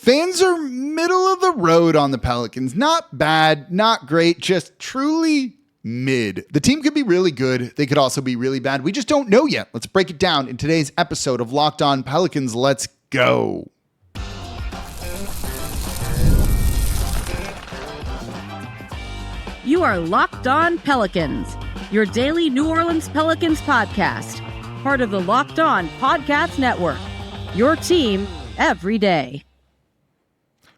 Fans are middle of the road on the Pelicans. Not bad, not great, just truly mid. The team could be really good. They could also be really bad. We just don't know yet. Let's break it down in today's episode of Locked On Pelicans. Let's go. You are Locked On Pelicans, your daily New Orleans Pelicans podcast, part of the Locked On Podcast Network, your team every day.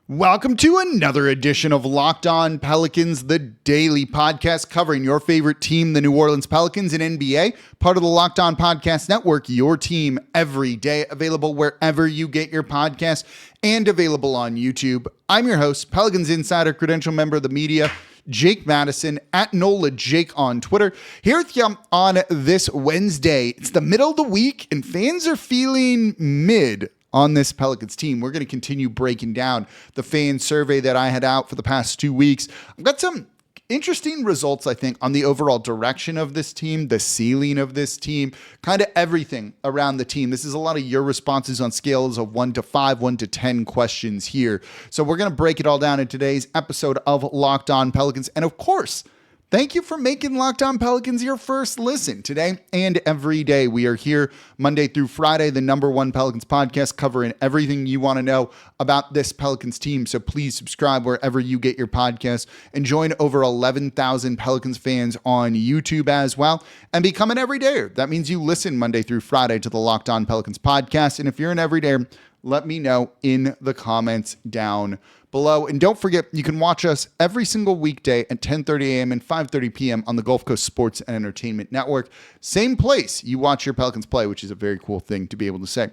Welcome to another edition of Locked On Pelicans, the daily podcast covering your favorite team, the New Orleans Pelicans in NBA, part of the Locked On Podcast Network, your team every day, available wherever you get your podcasts and available on YouTube. I'm your host, Pelicans Insider, credential member of the media, Jake Madison, at NOLA Jake on Twitter, here with you on this Wednesday. It's the middle of the week and fans are feeling mid on this Pelicans team. We're going to continue breaking down the fan survey that I had out for the past 2 weeks. I've got some interesting results, I think, on the overall direction of this team, the ceiling of this team, kind of everything around the team. This is a lot of your responses on scales of 1 to 5, 1 to 10 questions here. So we're going to break it all down in today's episode of Locked On Pelicans. And of course, thank you for making Locked On Pelicans your first listen today and every day. We are here Monday through Friday, the #1 Pelicans podcast, covering everything you want to know about this Pelicans team. So please subscribe wherever you get your podcasts and join over 11,000 Pelicans fans on YouTube as well and become an everydayer. That means you listen Monday through Friday to the Locked On Pelicans podcast. And if you're an everydayer, let me know in the comments down below. And don't forget, you can watch us every single weekday at 10:30 a.m. and 5:30 p.m. on the Gulf Coast Sports and Entertainment Network. Same place you watch your Pelicans play, which is a very cool thing to be able to say.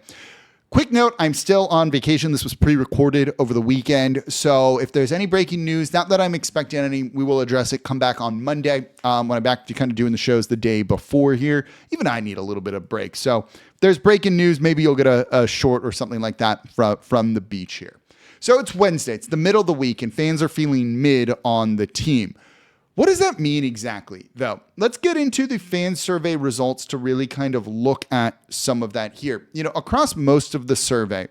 Quick note, I'm still on vacation. This was pre-recorded over the weekend. So if there's any breaking news, not that I'm expecting any, we will address it. Come back on Monday when I'm back to kind of doing the shows the day before here. Even I need a little bit of break. So if there's breaking news, maybe you'll get a short or something like that from the beach here. So it's Wednesday. It's the middle of the week, and fans are feeling mid on the team. What does that mean exactly, though? Let's get into the fan survey results to really kind of look at some of that here. You know, across most of the survey,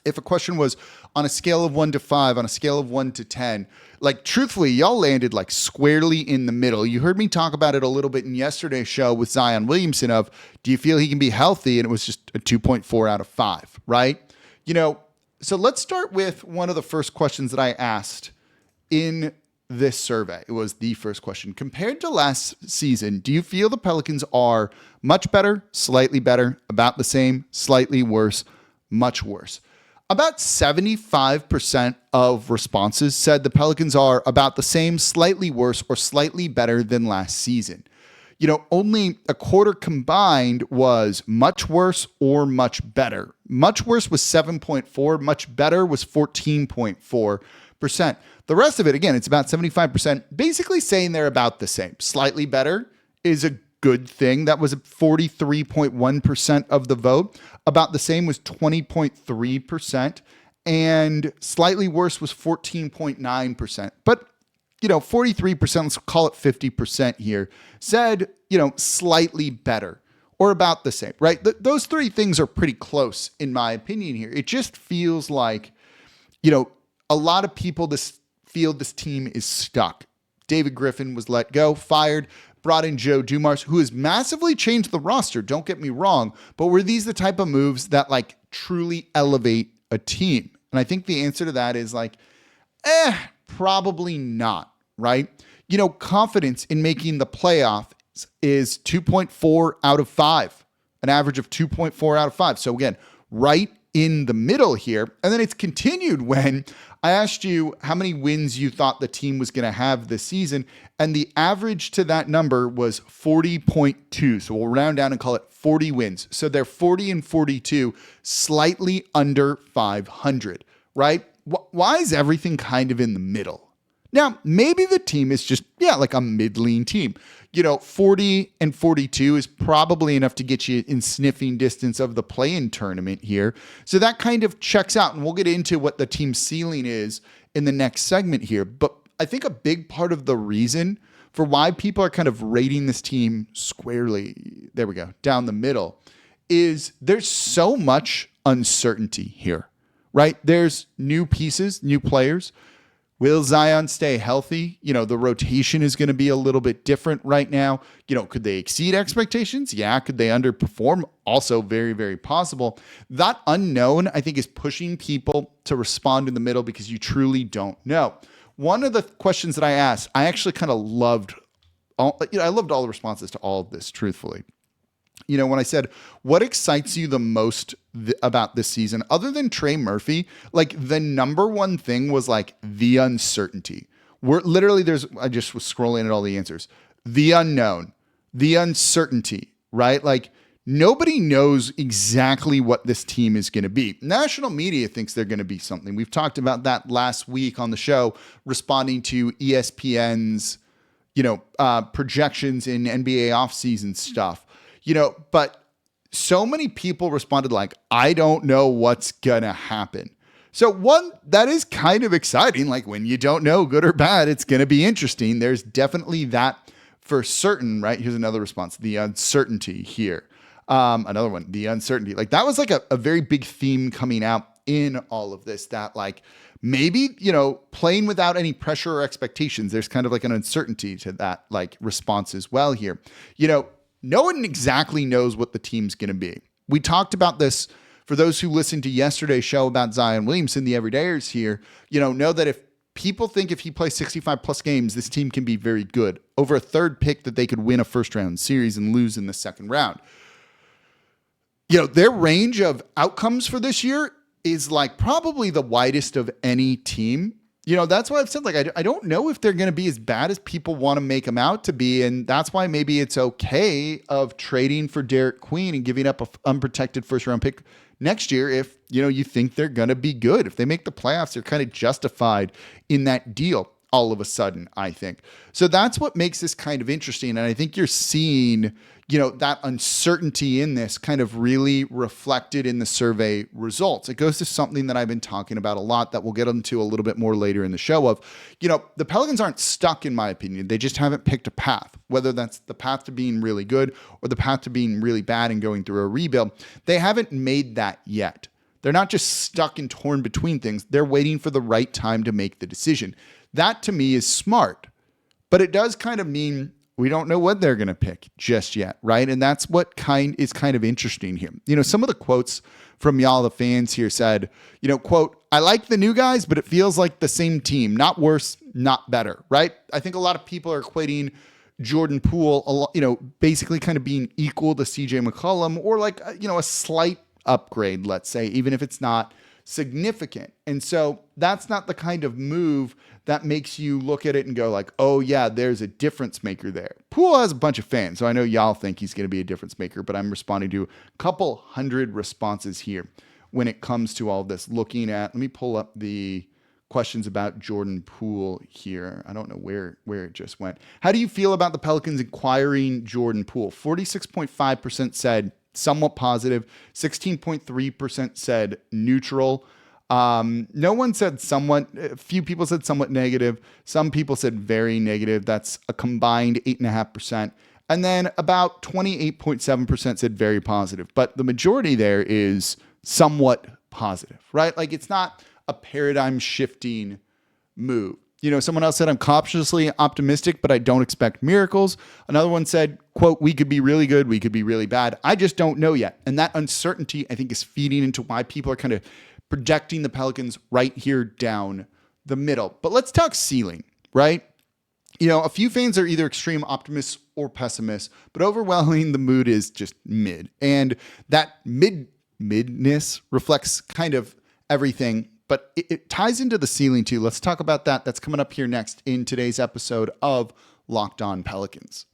if a question was on a scale of 1 to 5, on a scale of 1 to 10, like truthfully, y'all landed like squarely in the middle. You heard me talk about it a little bit in yesterday's show with Zion Williamson of, do you feel he can be healthy? And it was just a 2.4 out of 5, right? You know, so let's start with one of the first questions that I asked in this survey. It was the first question. Compared to last season, do you feel the Pelicans are much better, slightly better, about the same, slightly worse, much worse? About 75% of responses said the Pelicans are about the same, slightly worse, or slightly better than last season. You know, only a quarter combined was much worse or much better. Much worse was 7.4, much better was 14.4%. The rest of it, again, it's about 75%, basically saying they're about the same. Slightly better is a good thing. That was 43.1% of the vote. About the same was 20.3%, and slightly worse was 14.9%. But you know, 43%, let's call it 50% here, said, you know, slightly better or about the same, right? Those three things are pretty close in my opinion here. It just feels like, you know, a lot of people feel this team is stuck. David Griffin was let go, fired, brought in Joe Dumars, who has massively changed the roster. Don't get me wrong, but were these the type of moves that like truly elevate a team? And I think the answer to that is like, probably not, right? You know, confidence in making the playoffs is 2.4 out of 5, an average of 2.4 out of 5. So again, right in the middle here. And then it's continued when I asked you how many wins you thought the team was going to have this season. And the average to that number was 40.2. So we'll round down and call it 40 wins. So they're 40 and 42, slightly under 500, right? Why is everything kind of in the middle? Now, maybe the team is just, like a mid-lean team. You know, 40 and 42 is probably enough to get you in sniffing distance of the play-in tournament here. So that kind of checks out, and we'll get into what the team ceiling is in the next segment here. But I think a big part of the reason for why people are kind of rating this team squarely, down the middle, is there's so much uncertainty here, right? There's new pieces, new players. Will Zion stay healthy? The rotation is going to be a little bit different right now. Could they exceed expectations? Yeah. Could they underperform? Also very, very possible. That unknown, I think, is pushing people to respond in the middle because you truly don't know. One of the questions that I asked, I actually kind of loved. I loved all the responses to all of this, truthfully. When I said, what excites you the most about this season, other than Trey Murphy, like the number one thing was like the uncertainty. I just was scrolling at all the answers. The unknown, the uncertainty, right? Like nobody knows exactly what this team is going to be. National media thinks they're going to be something. We've talked about that last week on the show, responding to ESPN's, projections in NBA offseason stuff. But so many people responded like, I don't know what's going to happen. So one, that is kind of exciting. Like when you don't know, good or bad, it's going to be interesting. There's definitely that for certain, right? Here's another response. The uncertainty here. Another one, the uncertainty. Like that was like a very big theme coming out in all of this, that like maybe, playing without any pressure or expectations, there's kind of like an uncertainty to that like response as well here. No one exactly knows what the team's going to be. We talked about this for those who listened to yesterday's show about Zion Williamson, the everydayers here, know that if people think if he plays 65 plus games, this team can be very good. Over a third pick that they could win a first round series and lose in the second round. Their range of outcomes for this year is like probably the widest of any team. That's why I've said, like, I don't know if they're going to be as bad as people want to make them out to be. And that's why maybe it's okay of trading for Derek Queen and giving up an unprotected first round pick next year. If, you think they're going to be good, if they make the playoffs, they're kind of justified in that deal all of a sudden, I think. So that's what makes this kind of interesting. And I think you're seeing, that uncertainty in this kind of really reflected in the survey results. It goes to something that I've been talking about a lot that we'll get into a little bit more later in the show of, the Pelicans aren't stuck, in my opinion. They just haven't picked a path, whether that's the path to being really good or the path to being really bad and going through a rebuild. They haven't made that yet. They're not just stuck and torn between things. They're waiting for the right time to make the decision. That to me is smart, but it does kind of mean we don't know what they're going to pick just yet, right? And that's what is kind of interesting here. Some of the quotes from y'all, the fans here said, quote, I like the new guys, but it feels like the same team, not worse, not better, right? I think a lot of people are equating Jordan Poole, basically kind of being equal to CJ McCollum or like, a slight upgrade, let's say, even if it's not significant. And so that's not the kind of move that makes you look at it and go like, oh yeah, there's a difference maker there. Poole has a bunch of fans, so I know y'all think he's going to be a difference maker, but I'm responding to a couple hundred responses here when it comes to all this. Looking at, let me pull up the questions about Jordan Poole here. I don't know where it just went. How do you feel about the Pelicans acquiring Jordan Poole? 46.5% said somewhat positive. 16.3% said neutral. No one said somewhat. A few people said somewhat negative. Some people said very negative. That's a combined 8.5%. And then about 28.7% said very positive. But the majority there is somewhat positive, right? Like it's not a paradigm shifting move. Someone else said, I'm cautiously optimistic, but I don't expect miracles. Another one said, quote, we could be really good. We could be really bad. I just don't know yet. And that uncertainty, I think, is feeding into why people are kind of projecting the Pelicans right here down the middle. But let's talk ceiling, right? A few fans are either extreme optimists or pessimists, but overwhelming, the mood is just mid. And that midness reflects kind of everything, but it ties into the ceiling too. Let's talk about that. That's coming up here next in today's episode of Locked On Pelicans.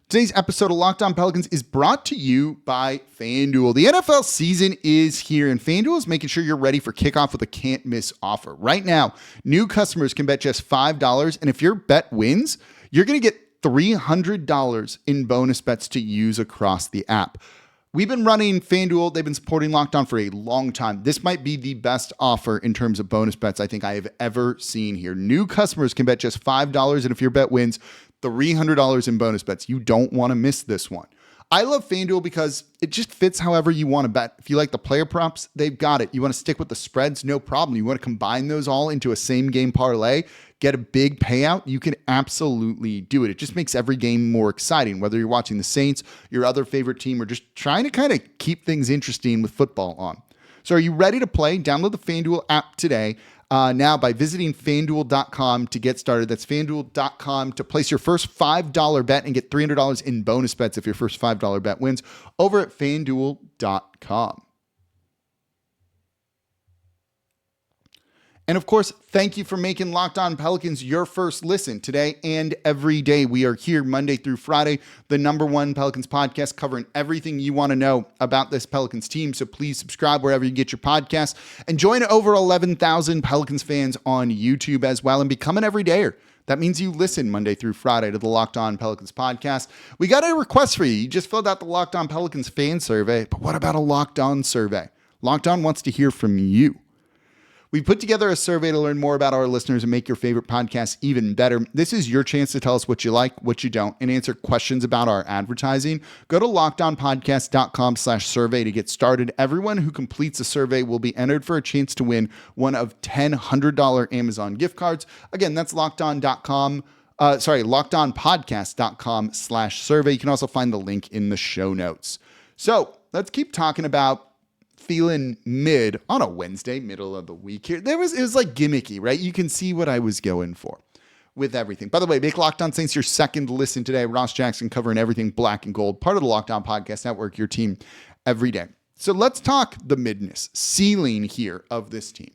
Today's episode of Locked On Pelicans is brought to you by FanDuel. The NFL season is here, and FanDuel is making sure you're ready for kickoff with a can't-miss offer. Right now, new customers can bet just $5, and if your bet wins, you're going to get $300 in bonus bets to use across the app. We've been running FanDuel. They've been supporting Locked On for a long time. This might be the best offer in terms of bonus bets I think I have ever seen here. New customers can bet just $5, and if your bet wins, $300 in bonus bets. You don't want to miss this one. I love FanDuel because it just fits however you want to bet. If you like the player props, they've got it. You want to stick with the spreads, no problem. You want to combine those all into a same game parlay, get a big payout, you can absolutely do it. It just makes every game more exciting, whether you're watching the Saints, your other favorite team, or just trying to kind of keep things interesting with football on. So are you ready to play? Download the FanDuel app today. Now by visiting fanduel.com to get started. That's fanduel.com to place your first $5 bet and get $300 in bonus bets if your first $5 bet wins over at fanduel.com. And of course, thank you for making Locked On Pelicans your first listen today and every day. We are here Monday through Friday, the #1 Pelicans podcast, covering everything you want to know about this Pelicans team. So please subscribe wherever you get your podcasts and join over 11,000 Pelicans fans on YouTube as well and become an everydayer. That means you listen Monday through Friday to the Locked On Pelicans podcast. We got a request for you. You just filled out the Locked On Pelicans fan survey, but what about a Locked On survey? Locked On wants to hear from you. We put together a survey to learn more about our listeners and make your favorite podcast even better. This is your chance to tell us what you like, what you don't, and answer questions about our advertising. Go to lockedonpodcast.com/survey to get started. Everyone who completes a survey will be entered for a chance to win one of 10 $100 Amazon gift cards. Again, that's lockedonpodcast.com/survey. You can also find the link in the show notes. So let's keep talking about feeling mid on a Wednesday, middle of the week here. It was like gimmicky, right? You can see what I was going for with everything. By the way, make Locked On Saints your second listen today. Ross Jackson covering everything black and gold, part of the Locked On Podcast Network, your team every day. So let's talk the midness, ceiling here of this team.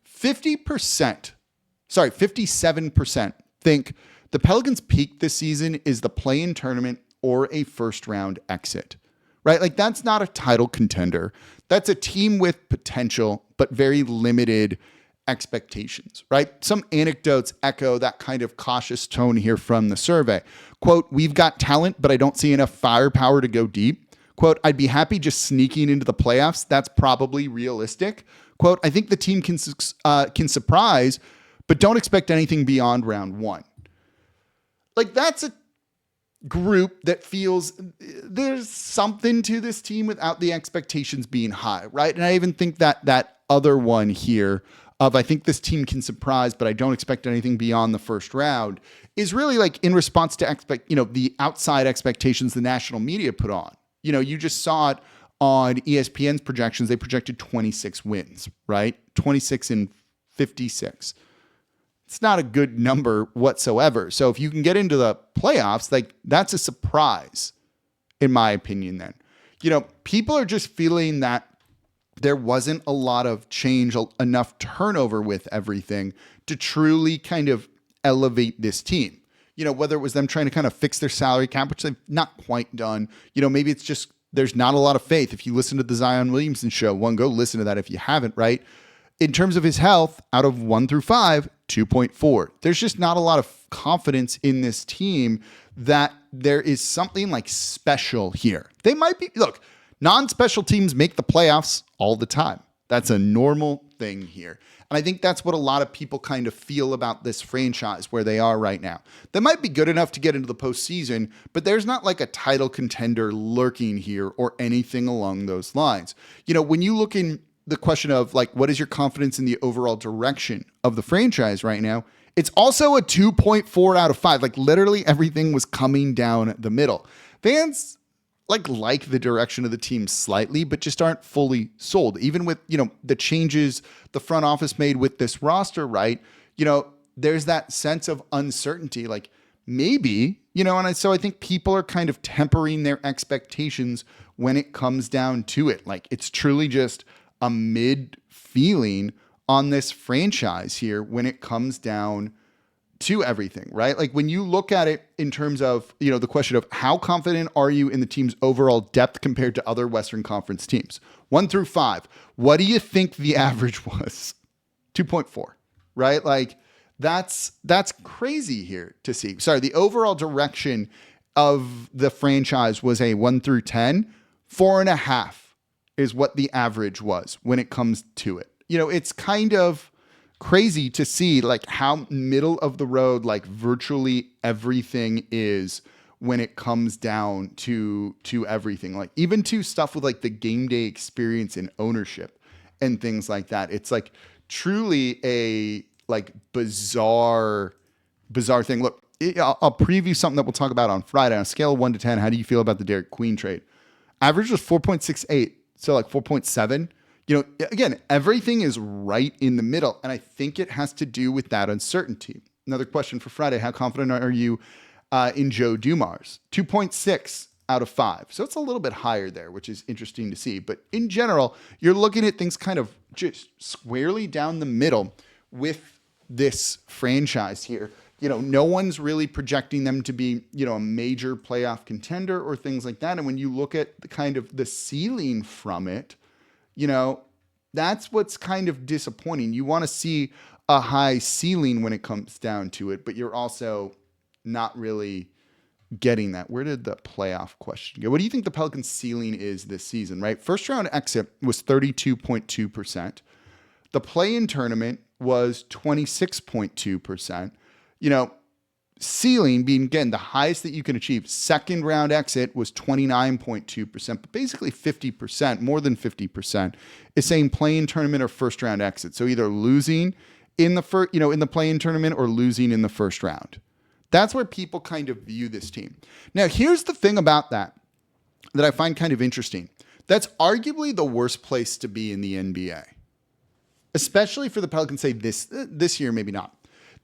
57% think the Pelicans' peak this season is the play-in tournament or a first-round exit. Right? Like, that's not a title contender. That's a team with potential, but very limited expectations, right? Some anecdotes echo that kind of cautious tone here from the survey. Quote, "We've got talent, but I don't see enough firepower to go deep." Quote, "I'd be happy just sneaking into the playoffs. That's probably realistic." Quote, "I think the team can surprise, but don't expect anything beyond round one." Like, that's a group that feels there's something to this team without the expectations being high, right? And I even think that other one here of I think this team can surprise, but I don't expect anything beyond the first round is really like in response to the outside expectations the national media put on. You just saw it on ESPN's projections. They projected 26 wins, right? 26 and 56. It's not a good number whatsoever. So if you can get into the playoffs, like that's a surprise, in my opinion, then. People are just feeling that there wasn't a lot of change, enough turnover with everything to truly kind of elevate this team. Whether it was them trying to kind of fix their salary cap, which they've not quite done. Maybe it's just there's not a lot of faith. If you listen to the Zion Williamson show, go listen to that if you haven't, right? In terms of his health, out of 1 through 5, 2.4. There's just not a lot of confidence in this team that there is something like special here. They might be, look, non-special teams make the playoffs all the time. That's a normal thing here. And I think that's what a lot of people kind of feel about this franchise where they are right now. They might be good enough to get into the postseason, but there's not like a title contender lurking here or anything along those lines. When you look in the question of like, what is your confidence in the overall direction of the franchise right now? It's also a 2.4 out of 5. Like literally everything was coming down the middle. Fans like the direction of the team slightly, but just aren't fully sold. Even with, the changes the front office made with this roster, right? There's that sense of uncertainty, like maybe, so I think people are kind of tempering their expectations when it comes down to it. Like it's truly just a mid feeling on this franchise here when it comes down to everything, right? Like when you look at it in terms of, the question of how confident are you in the team's overall depth compared to other Western Conference teams? 1 through 5. What do you think the average was? 2.4, right? Like that's crazy here to see. Sorry, the overall direction of the franchise was a 1 through 10, 4.5 is what the average was when it comes to it. It's kind of crazy to see like how middle of the road, like virtually everything is when it comes down to everything, like even to stuff with like the game day experience and ownership and things like that. It's like truly a like bizarre thing. Look, I'll preview something that we'll talk about on Friday. On a scale of 1 to 10, how do you feel about the Derek Queen trade? Average was 4.68, so like 4.7. You know, again, everything is right in the middle, and I think it has to do with that uncertainty. Another question for Friday: how confident are you in Joe Dumars? 2.6 out of 5. So it's a little bit higher there, which is interesting to see. But in general, you're looking at things kind of just squarely down the middle with this franchise here. You know, no one's really projecting them to be, you know, a major playoff contender or things like that. And when you look at the kind of the ceiling from it, you know, that's what's kind of disappointing. You want to see a high ceiling when it comes down to it, but you're also not really getting that. Where did the playoff question go? What do you think the Pelicans ceiling is this season, right? First round exit was 32.2%. The play-in tournament was 26.2%. You know, ceiling being, again, the highest that you can achieve. Second round exit was 29.2%, but basically 50%, more than 50% is saying play-in tournament or first round exit. So either losing in the first, you know, in the play-in tournament or losing in the first round. That's where people kind of view this team. Now, here's the thing about that I find kind of interesting. That's arguably the worst place to be in the NBA, especially for the Pelicans. Say this year, maybe not.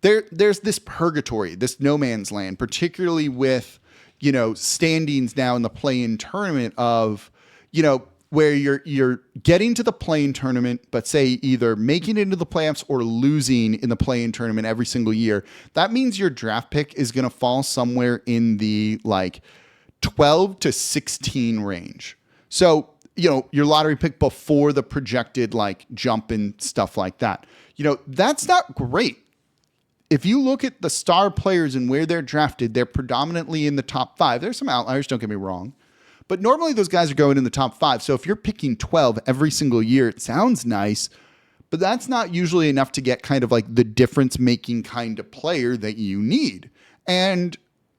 There's this purgatory, this no man's land, particularly with, you know, standings now in the play-in tournament of, you know, where you're getting to the play-in tournament, but say either making it into the playoffs or losing in the play-in tournament every single year. That means your draft pick is going to fall somewhere in the like 12 to 16 range. So, you know, your lottery pick before the projected like jump and stuff like that. You know, that's not great. If you look at the star players and where they're drafted, they're predominantly in the top 5. There's some outliers, don't get me wrong. But normally those guys are going in the top 5. So if you're picking 12 every single year, it sounds nice, but that's not usually enough to get kind of like the difference-making kind of player that you need. And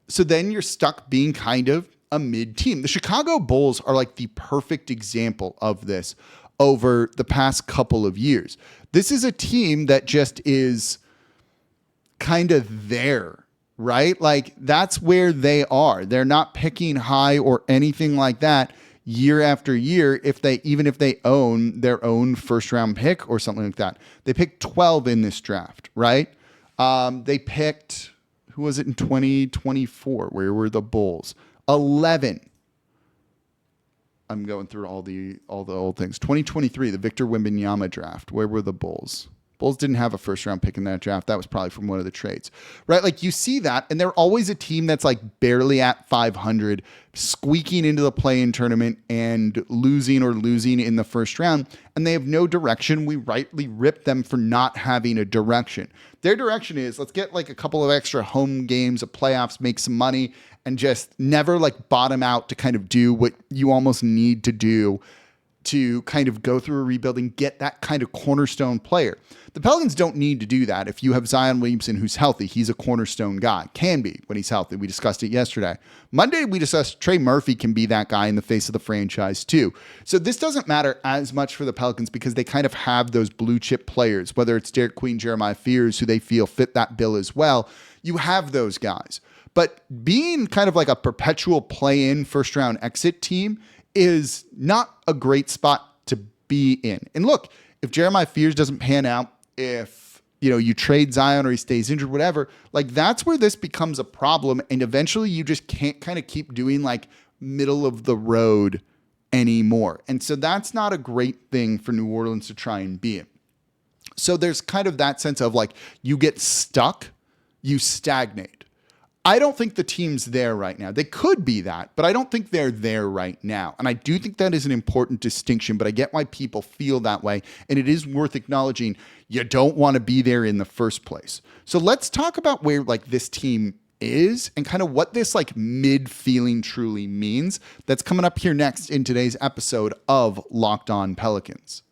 so then you're stuck being kind of a mid-team. The Chicago Bulls are like the perfect example of this over the past couple of years. This is a team that just is kind of there, right? Like that's where they are. They're not picking high or anything like that year after year. Even if they own their own first round pick or something like that, they picked 12 in this draft, right? They picked, who was it in 2024? Where were the Bulls? 11. I'm going through all the old things. 2023, the Victor Wembanyama draft. Where were the Bulls? Bulls didn't have a first round pick in that draft. That was probably from one of the trades, right? Like you see that, and they're always a team that's like barely at 500, squeaking into the play-in tournament and losing in the first round, and they have no direction. We rightly rip them for not having a direction. Their direction is, let's get like a couple of extra home games of playoffs, make some money, and just never like bottom out to kind of do what you almost need to do to kind of go through a rebuild and get that kind of cornerstone player. The Pelicans don't need to do that. If you have Zion Williamson, who's healthy, he's a cornerstone guy. Can be when he's healthy. We discussed it yesterday. Monday, we discussed Trey Murphy can be that guy in the face of the franchise too. So this doesn't matter as much for the Pelicans because they kind of have those blue chip players, whether it's Derek Queen, Jeremiah Fears, who they feel fit that bill as well. You have those guys. But being kind of like a perpetual play-in first round exit team is not a great spot to be in. And look, if Jeremiah Fears doesn't pan out, if you trade Zion or he stays injured, whatever, like that's where this becomes a problem. And eventually you just can't kind of keep doing like middle of the road anymore. And so that's not a great thing for New Orleans to try and be in. So there's kind of that sense of like you get stuck, you stagnate. I don't think the team's there right now. They could be that, but I don't think they're there right now. And I do think that is an important distinction, but I get why people feel that way. And it is worth acknowledging you don't want to be there in the first place. So let's talk about where like this team is and kind of what this like mid feeling truly means. That's coming up here next in today's episode of Locked On Pelicans.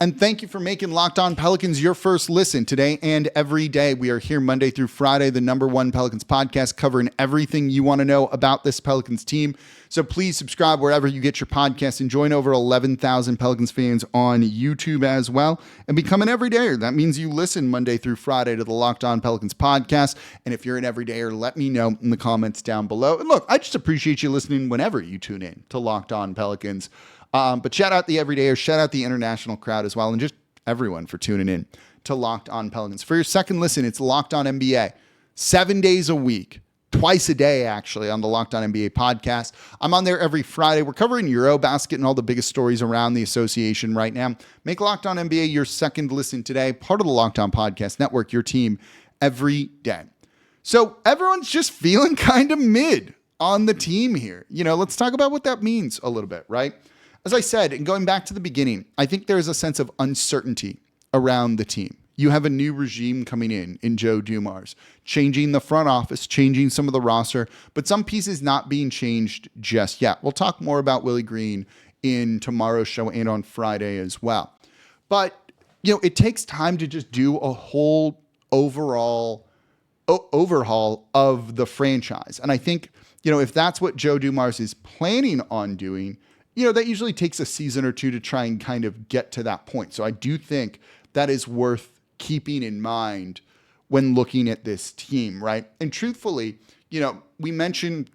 And thank you for making Locked On Pelicans your first listen today and every day. We are here Monday through Friday, the #1 Pelicans podcast, covering everything you want to know about this Pelicans team. So please subscribe wherever you get your podcasts and join over 11,000 Pelicans fans on YouTube as well. And become an everydayer. That means you listen Monday through Friday to the Locked On Pelicans podcast. And if you're an everydayer, let me know in the comments down below. And look, I just appreciate you listening whenever you tune in to Locked On Pelicans. But shout out the everydayers, shout out the international crowd as well, and just everyone for tuning in to Locked On Pelicans. For your second listen, it's Locked On NBA, 7 days a week, twice a day actually on the Locked On NBA podcast. I'm on there every Friday. We're covering Eurobasket and all the biggest stories around the association right now. Make Locked On NBA your second listen today, part of the Locked On Podcast Network, your team every day. So everyone's just feeling kind of mid on the team here. Let's talk about what that means a little bit, right? As I said, and going back to the beginning, I think there's a sense of uncertainty around the team. You have a new regime coming in Joe Dumars, changing the front office, changing some of the roster, but some pieces not being changed just yet. We'll talk more about Willie Green in tomorrow's show and on Friday as well. But, it takes time to just do a whole overall overhaul of the franchise. And I think, if that's what Joe Dumars is planning on doing, that usually takes a season or two to try and kind of get to that point. So I do think that is worth keeping in mind when looking at this team, right? And truthfully, we mentioned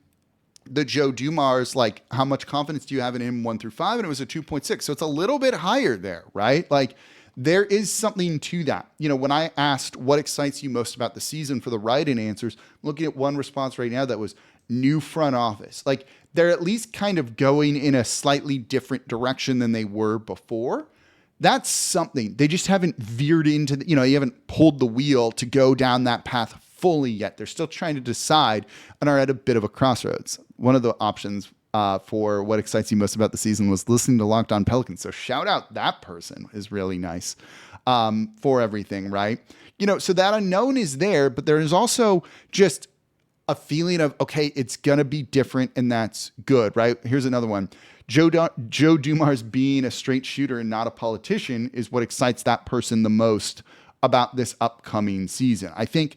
the Joe Dumars, like how much confidence do you have in him 1 through 5? And it was a 2.6. So it's a little bit higher there, right? Like there is something to that. When I asked what excites you most about the season for the write-in answers, I'm looking at one response right now that was new front office. Like they're at least kind of going in a slightly different direction than they were before. That's something. They just haven't veered into, you haven't pulled the wheel to go down that path fully yet. They're still trying to decide and are at a bit of a crossroads. One of the options for what excites you most about the season was listening to Locked On Pelicans. So shout out that person is really nice for everything, right? So that unknown is there, but there is also just a feeling of, okay, it's going to be different and that's good, right? Here's another one. Joe Dumars being a straight shooter and not a politician is what excites that person the most about this upcoming season. I think,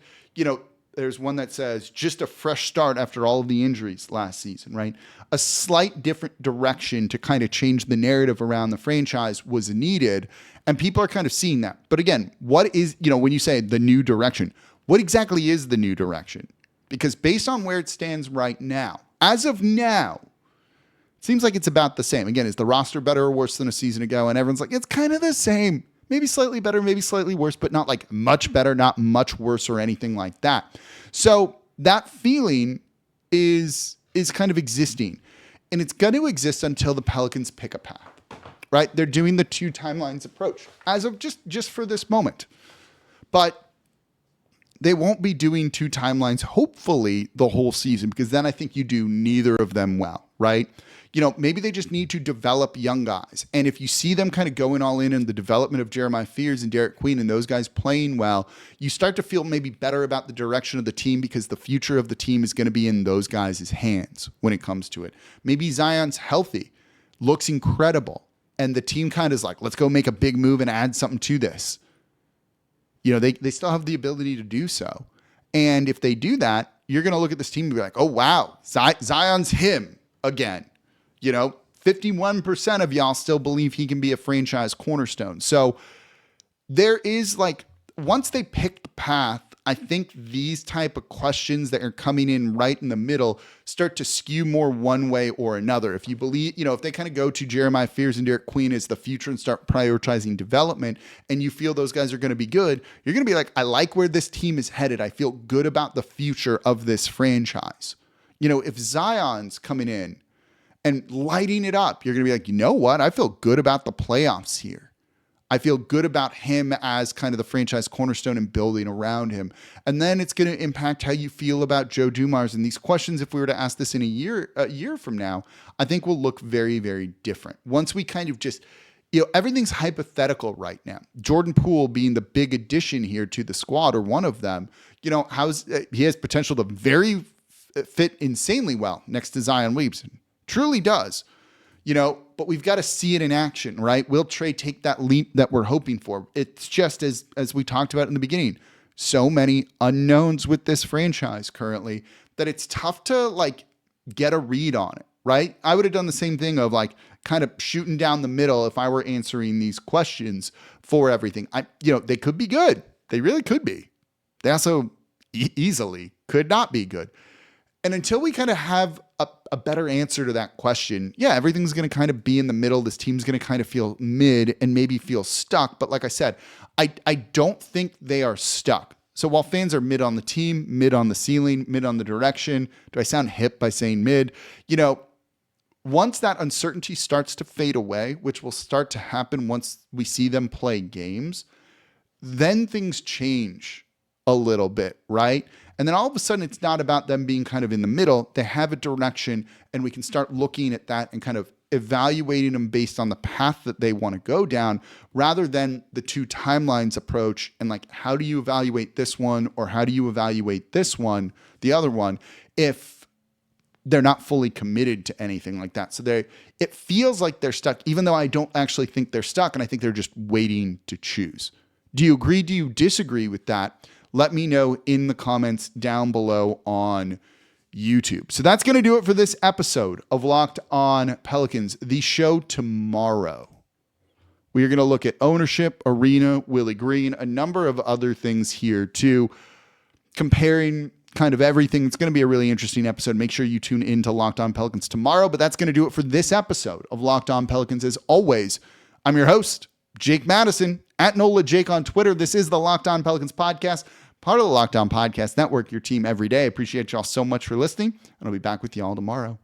there's one that says just a fresh start after all of the injuries last season, right? A slight different direction to kind of change the narrative around the franchise was needed. And people are kind of seeing that. But again, what is, when you say the new direction, what exactly is the new direction? Because based on where it stands right now, as of now, it seems like it's about the same. Again, is the roster better or worse than a season ago? And everyone's like, it's kind of the same. Maybe slightly better, maybe slightly worse, but not like much better, not much worse or anything like that. So that feeling is kind of existing. And it's going to exist until the Pelicans pick a path, right? They're doing the 2 timelines approach as of just for this moment. But they won't be doing 2 timelines, hopefully, the whole season, because then I think you do neither of them well, right? Maybe they just need to develop young guys. And if you see them kind of going all in the development of Jeremiah Fears and Derek Queen and those guys playing well, you start to feel maybe better about the direction of the team because the future of the team is going to be in those guys' hands when it comes to it. Maybe Zion's healthy, looks incredible, and the team kind of is like, let's go make a big move and add something to this. They still have the ability to do so. And if they do that, you're going to look at this team and be like, oh, wow, Zion's him again. 51% of y'all still believe he can be a franchise cornerstone. So there is once they pick the path, I think these type of questions that are coming in right in the middle start to skew more one way or another. If you believe, if they kind of go to Jeremiah Fears and Derek Queen as the future and start prioritizing development and you feel those guys are going to be good, you're going to be like, I like where this team is headed. I feel good about the future of this franchise. If Zion's coming in and lighting it up, you're going to be like, you know what? I feel good about the playoffs here. I feel good about him as kind of the franchise cornerstone and building around him. And then it's going to impact how you feel about Joe Dumars. And these questions, if we were to ask this in a year from now, I think will look very, very different. Once we kind of just, everything's hypothetical right now. Jordan Poole being the big addition here to the squad, or one of them, he has potential to very fit insanely well next to Zion Williamson. Truly does. but we've got to see it in action, right? Will Trey take that leap that we're hoping for? It's just as we talked about in the beginning, so many unknowns with this franchise currently that it's tough to like get a read on it, right? I would have done the same thing of like kind of shooting down the middle if I were answering these questions for everything. They could be good. They really could be. They also easily could not be good. And until we kind of have a better answer to that question, yeah, everything's going to kind of be in the middle. This team's going to kind of feel mid and maybe feel stuck. But like I said, I don't think they are stuck. So while fans are mid on the team, mid on the ceiling, mid on the direction, do I sound hip by saying mid? Once that uncertainty starts to fade away, which will start to happen once we see them play games, then things change a little bit, right? And then all of a sudden, it's not about them being kind of in the middle. They have a direction, and we can start looking at that and kind of evaluating them based on the path that they want to go down, rather than the two timelines approach and like, how do you evaluate this one or how do you evaluate this one, the other one, if they're not fully committed to anything like that. So it feels like they're stuck, even though I don't actually think they're stuck, and I think they're just waiting to choose. Do you agree? Do you disagree with that? Let me know in the comments down below on YouTube. So that's going to do it for this episode of Locked On Pelicans. The show tomorrow, we are going to look at ownership, arena, Willie Green, a number of other things here too, comparing kind of everything. It's going to be a really interesting episode. Make sure you tune in to Locked On Pelicans tomorrow. But that's going to do it for this episode of Locked On Pelicans. As always, I'm your host, Jake Madison, at NOLA Jake on Twitter. This is the Locked On Pelicans podcast, part of the Locked On Podcast Network, your team every day. I appreciate y'all so much for listening, and I'll be back with y'all tomorrow.